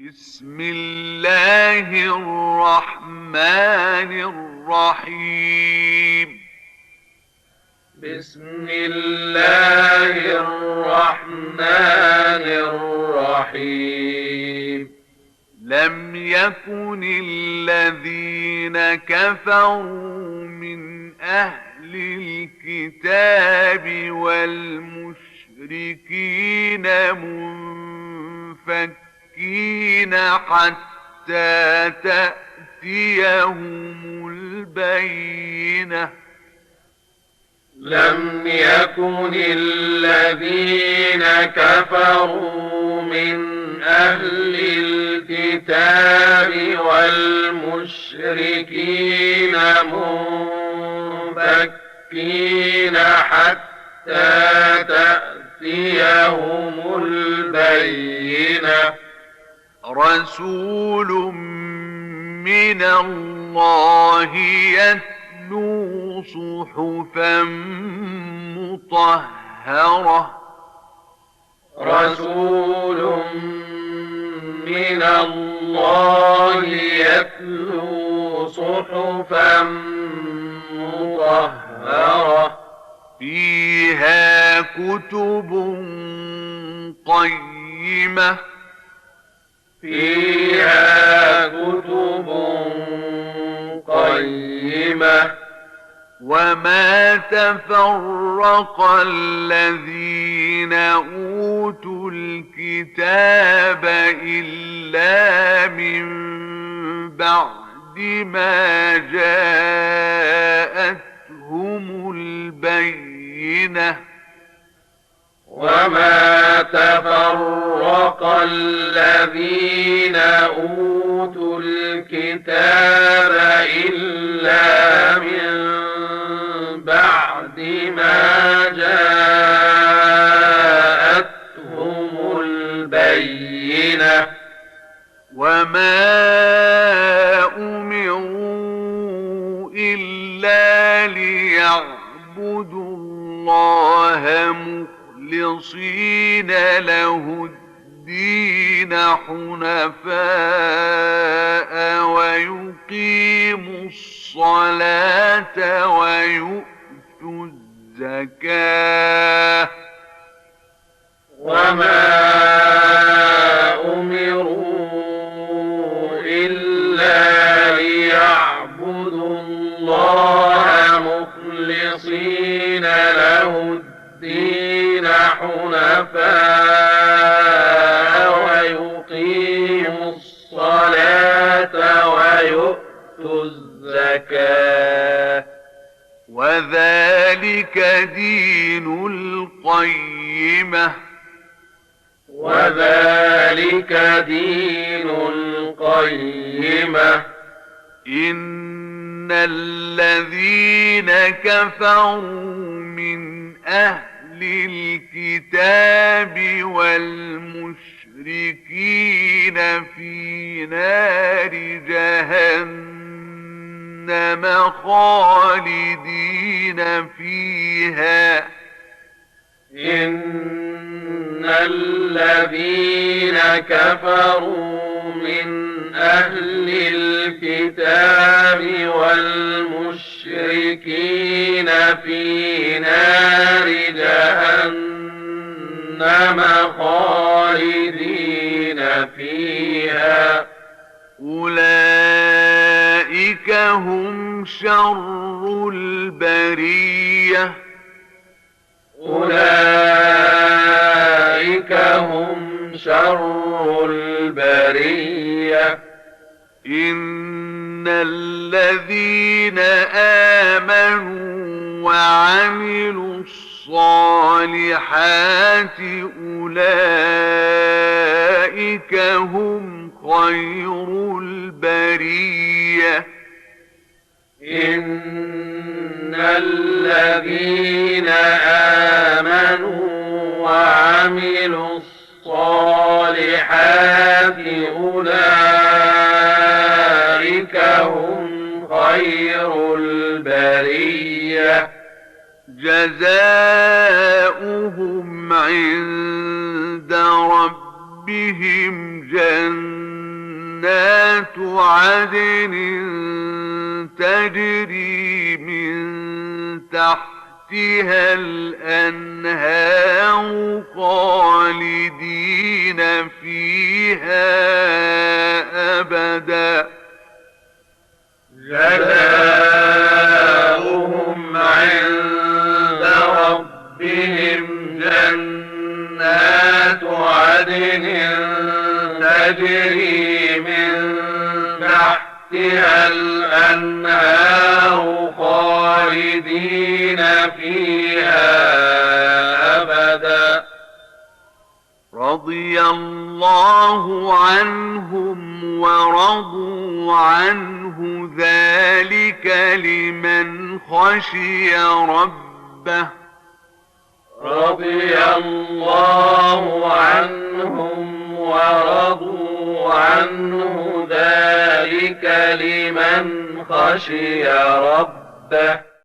بسم الله الرحمن الرحيم. بسم الله الرحمن الرحيم. لم يكن الذين كفروا من أهل الكتاب والمشركين منفكين حتى تأتيهم البينة. لم يكن الذين كفروا من أهل الكتاب والمشركين منفكين حتى تأتيهم البينة. رسول من الله يتلو صحفا مطهرة. رسول من الله يتلو صحفا مطهرة فيها كتب قيمة. فيها كتب قيمة. وما تفرق الذين أوتوا الكتاب إلا من بعد ما جاءتهم البينة. وما تفرق الذين أوتوا الكتاب إلا من بعد ما جاءتهم البينة. وما أمروا إلا ليعبدوا الله مخلصين له الدين حنفاء ويقيموا الصلاة ويؤتوا الزكاة. وما أمروا إلا ليعبدوا الله مخلصين له الدين حنفاء ويقيموا الصلاة ويؤتوا الزكاة. وذلك دين القيمة. وذلك دين القيمة. إن الذين كفروا من أهل الكتاب والمشركين في نار جهنم خالدين فيها. إن الذين كفروا من أهل الكتاب والمشركين في نار جهنم خالدين فيها. أولئك هم شر البرية. أولئك هم شر البرية. إن الذين آمنوا وعملوا الصالحات أولئك هم خير البرية. إن الذين آمنوا وعملوا الصالحات أولئك هم خير البرية. جزاؤهم عند ربهم جنات جنات عدن تجري من تحتها الأنهار خالدين فيها أبدا جزاؤهم عند ربهم جنات عدن تجري من تحتها الأنهار خالدين فيها أبدا رضي الله عنهم ورضوا عنه ذلك لمن خشي ربه رضي الله عنهم ورضوا عنه ذلك لمن خشي ربه